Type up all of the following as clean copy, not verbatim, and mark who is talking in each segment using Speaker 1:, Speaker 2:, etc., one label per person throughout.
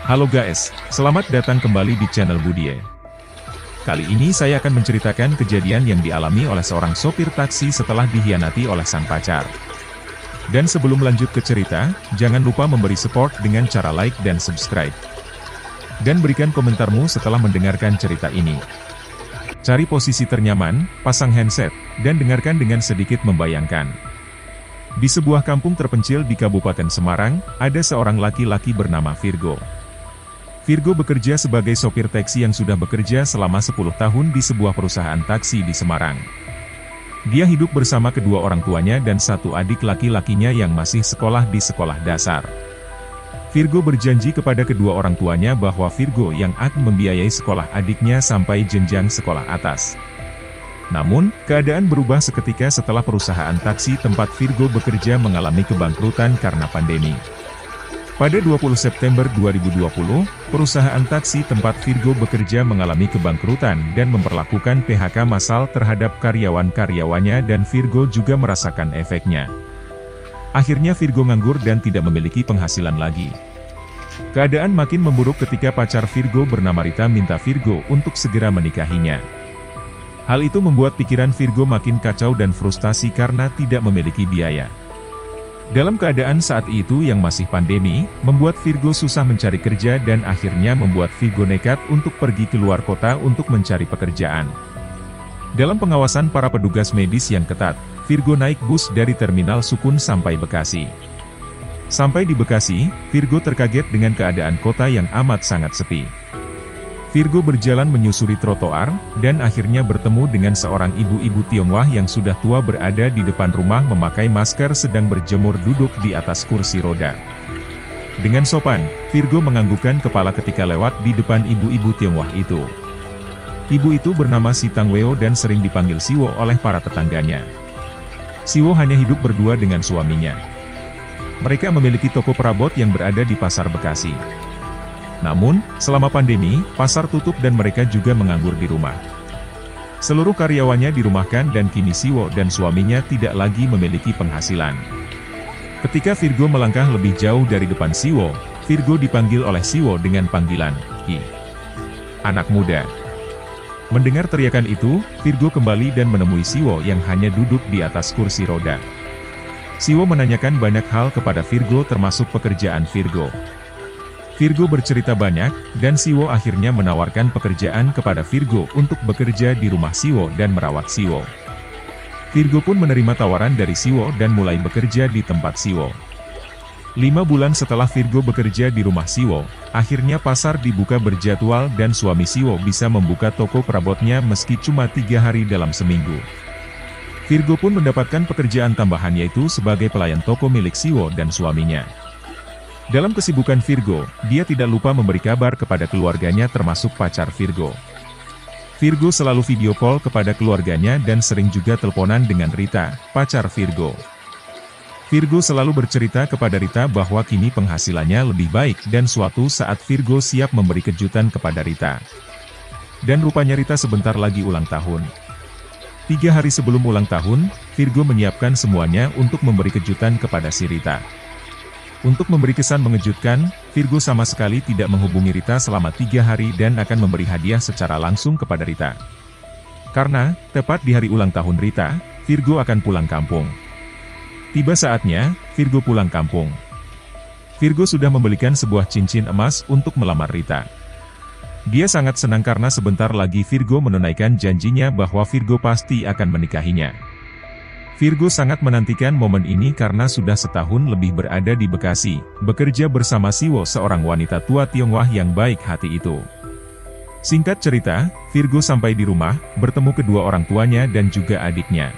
Speaker 1: Halo guys, selamat datang kembali di channel Budie. Kali ini saya akan menceritakan kejadian yang dialami oleh seorang sopir taksi setelah dihianati oleh sang pacar. Dan sebelum lanjut ke cerita, jangan lupa memberi support dengan cara like dan subscribe. Dan berikan komentarmu setelah mendengarkan cerita ini. Cari posisi ternyaman, pasang handset, dan dengarkan dengan sedikit membayangkan. Di sebuah kampung terpencil di Kabupaten Semarang, ada seorang laki-laki bernama Virgo. Virgo bekerja sebagai sopir taksi yang sudah bekerja selama 10 tahun di sebuah perusahaan taksi di Semarang. Dia hidup bersama kedua orang tuanya dan satu adik laki-lakinya yang masih sekolah di sekolah dasar. Virgo berjanji kepada kedua orang tuanya bahwa Virgo yang akan membiayai sekolah adiknya sampai jenjang sekolah atas. Namun, keadaan berubah seketika setelah perusahaan taksi tempat Virgo bekerja mengalami kebangkrutan karena pandemi. Pada 20 September 2020, perusahaan taksi tempat Virgo bekerja mengalami kebangkrutan dan memperlakukan PHK massal terhadap karyawan-karyawannya dan Virgo juga merasakan efeknya. Akhirnya Virgo nganggur dan tidak memiliki penghasilan lagi. Keadaan makin memburuk ketika pacar Virgo bernama Rita minta Virgo untuk segera menikahinya. Hal itu membuat pikiran Virgo makin kacau dan frustasi karena tidak memiliki biaya. Dalam keadaan saat itu yang masih pandemi, membuat Virgo susah mencari kerja dan akhirnya membuat Virgo nekat untuk pergi keluar kota untuk mencari pekerjaan. Dalam pengawasan para petugas medis yang ketat, Virgo naik bus dari Terminal Sukun sampai Bekasi. Sampai di Bekasi, Virgo terkaget dengan keadaan kota yang amat sangat sepi. Virgo berjalan menyusuri trotoar, dan akhirnya bertemu dengan seorang ibu-ibu Tionghoa yang sudah tua berada di depan rumah memakai masker sedang berjemur duduk di atas kursi roda. Dengan sopan, Virgo menganggukkan kepala ketika lewat di depan ibu-ibu Tionghoa itu. Ibu itu bernama Si Tangweo dan sering dipanggil Siwo oleh para tetangganya. Siwo hanya hidup berdua dengan suaminya. Mereka memiliki toko perabot yang berada di Pasar Bekasi. Namun, selama pandemi, pasar tutup dan mereka juga menganggur di rumah. Seluruh karyawannya dirumahkan dan kini Siwo dan suaminya tidak lagi memiliki penghasilan. Ketika Virgo melangkah lebih jauh dari depan Siwo, Virgo dipanggil oleh Siwo dengan panggilan, "Ki, anak muda." Mendengar teriakan itu, Virgo kembali dan menemui Siwo yang hanya duduk di atas kursi roda. Siwo menanyakan banyak hal kepada Virgo termasuk pekerjaan Virgo. Virgo bercerita banyak, dan Siwo akhirnya menawarkan pekerjaan kepada Virgo untuk bekerja di rumah Siwo dan merawat Siwo. Virgo pun menerima tawaran dari Siwo dan mulai bekerja di tempat Siwo. 5 bulan setelah Virgo bekerja di rumah Siwo, akhirnya pasar dibuka berjadwal dan suami Siwo bisa membuka toko perabotnya meski cuma 3 hari dalam seminggu. Virgo pun mendapatkan pekerjaan tambahan yaitu sebagai pelayan toko milik Siwo dan suaminya. Dalam kesibukan Virgo, dia tidak lupa memberi kabar kepada keluarganya termasuk pacar Virgo. Virgo selalu video call kepada keluarganya dan sering juga teleponan dengan Rita, pacar Virgo. Virgo selalu bercerita kepada Rita bahwa kini penghasilannya lebih baik dan suatu saat Virgo siap memberi kejutan kepada Rita. Dan rupanya Rita sebentar lagi ulang tahun. 3 hari sebelum ulang tahun, Virgo menyiapkan semuanya untuk memberi kejutan kepada si Rita. Untuk memberi kesan mengejutkan, Virgo sama sekali tidak menghubungi Rita selama 3 hari dan akan memberi hadiah secara langsung kepada Rita. Karena, tepat di hari ulang tahun Rita, Virgo akan pulang kampung. Tiba saatnya, Virgo pulang kampung. Virgo sudah membelikan sebuah cincin emas untuk melamar Rita. Dia sangat senang karena sebentar lagi Virgo menunaikan janjinya bahwa Virgo pasti akan menikahinya. Virgo sangat menantikan momen ini karena sudah setahun lebih berada di Bekasi, bekerja bersama Siwo seorang wanita tua Tionghoa yang baik hati itu. Singkat cerita, Virgo sampai di rumah, bertemu kedua orang tuanya dan juga adiknya.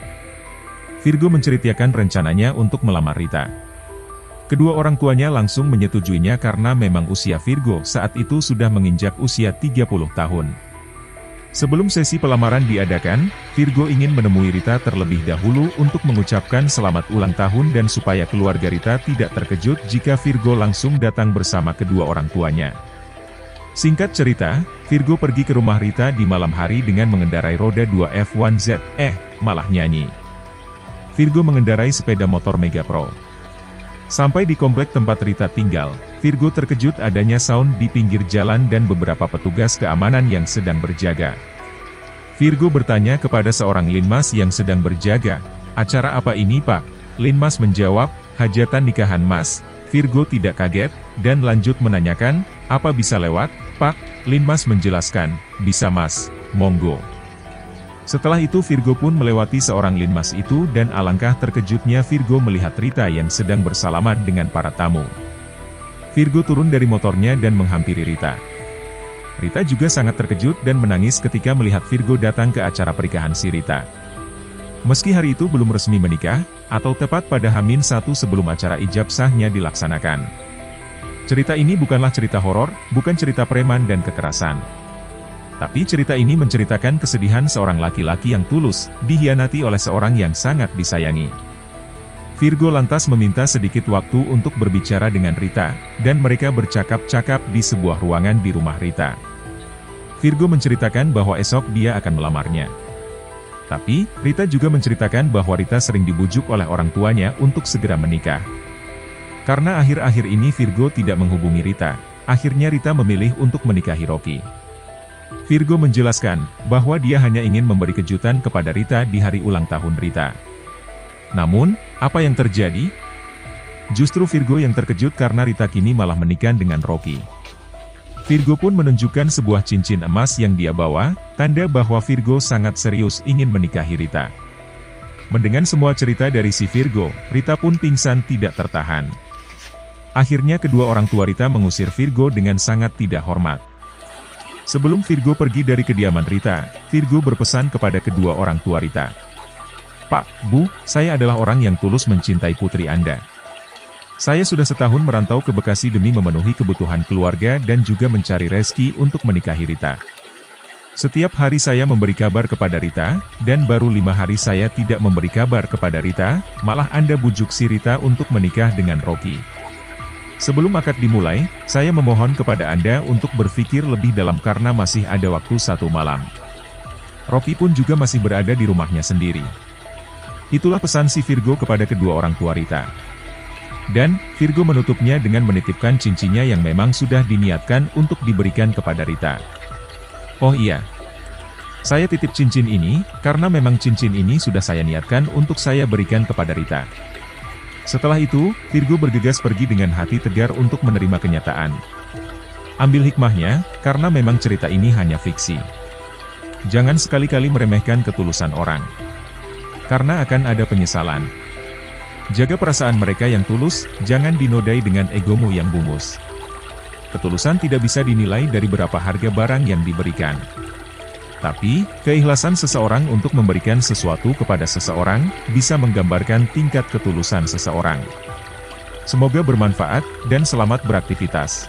Speaker 1: Virgo menceritakan rencananya untuk melamar Rita. Kedua orang tuanya langsung menyetujuinya karena memang usia Virgo saat itu sudah menginjak usia 30 tahun. Sebelum sesi pelamaran diadakan, Virgo ingin menemui Rita terlebih dahulu untuk mengucapkan selamat ulang tahun dan supaya keluarga Rita tidak terkejut jika Virgo langsung datang bersama kedua orang tuanya. Singkat cerita, Virgo pergi ke rumah Rita di malam hari dengan mengendarai roda 2 F1Z, malah nyanyi. Virgo mengendarai sepeda motor Mega Pro. Sampai di komplek tempat Rita tinggal, Virgo terkejut adanya sound di pinggir jalan dan beberapa petugas keamanan yang sedang berjaga. Virgo bertanya kepada seorang linmas yang sedang berjaga, "Acara apa ini, Pak?" Linmas menjawab, "Hajatan nikahan Mas." Virgo tidak kaget, dan lanjut menanyakan, "Apa bisa lewat, Pak?" Linmas menjelaskan, "Bisa Mas, monggo." Setelah itu Virgo pun melewati seorang linmas itu dan alangkah terkejutnya Virgo melihat Rita yang sedang bersalaman dengan para tamu. Virgo turun dari motornya dan menghampiri Rita. Rita juga sangat terkejut dan menangis ketika melihat Virgo datang ke acara pernikahan si Rita. Meski hari itu belum resmi menikah, atau tepat pada H-1 sebelum acara ijab sahnya dilaksanakan. Cerita ini bukanlah cerita horor, bukan cerita preman dan kekerasan. Tapi cerita ini menceritakan kesedihan seorang laki-laki yang tulus, dikhianati oleh seorang yang sangat disayangi. Virgo lantas meminta sedikit waktu untuk berbicara dengan Rita, dan mereka bercakap-cakap di sebuah ruangan di rumah Rita. Virgo menceritakan bahwa esok dia akan melamarnya. Tapi, Rita juga menceritakan bahwa Rita sering dibujuk oleh orang tuanya untuk segera menikah. Karena akhir-akhir ini Virgo tidak menghubungi Rita, akhirnya Rita memilih untuk menikahi Rocky. Virgo menjelaskan bahwa dia hanya ingin memberi kejutan kepada Rita di hari ulang tahun Rita. Namun, apa yang terjadi? Justru Virgo yang terkejut karena Rita kini malah menikah dengan Rocky. Virgo pun menunjukkan sebuah cincin emas yang dia bawa, tanda bahwa Virgo sangat serius ingin menikahi Rita. Mendengar semua cerita dari si Virgo, Rita pun pingsan tidak tertahan. Akhirnya kedua orang tua Rita mengusir Virgo dengan sangat tidak hormat. Sebelum Virgo pergi dari kediaman Rita, Virgo berpesan kepada kedua orang tua Rita. "Pak, Bu, saya adalah orang yang tulus mencintai putri Anda. Saya sudah setahun merantau ke Bekasi demi memenuhi kebutuhan keluarga dan juga mencari rezeki untuk menikahi Rita. Setiap hari saya memberi kabar kepada Rita, dan baru 5 hari saya tidak memberi kabar kepada Rita, malah Anda bujuk si Rita untuk menikah dengan Rocky. Sebelum akad dimulai, saya memohon kepada Anda untuk berpikir lebih dalam karena masih ada waktu 1 malam. Rocky pun juga masih berada di rumahnya sendiri." Itulah pesan si Virgo kepada kedua orang tua Rita. Dan, Virgo menutupnya dengan menitipkan cincinnya yang memang sudah diniatkan untuk diberikan kepada Rita. "Oh iya, saya titip cincin ini, karena memang cincin ini sudah saya niatkan untuk saya berikan kepada Rita." Setelah itu, Virgo bergegas pergi dengan hati tegar untuk menerima kenyataan. Ambil hikmahnya, karena memang cerita ini hanya fiksi. Jangan sekali-kali meremehkan ketulusan orang. Karena akan ada penyesalan. Jaga perasaan mereka yang tulus, jangan dinodai dengan egomu yang bungus. Ketulusan tidak bisa dinilai dari berapa harga barang yang diberikan. Tapi, keikhlasan seseorang untuk memberikan sesuatu kepada seseorang, bisa menggambarkan tingkat ketulusan seseorang. Semoga bermanfaat, dan selamat beraktivitas.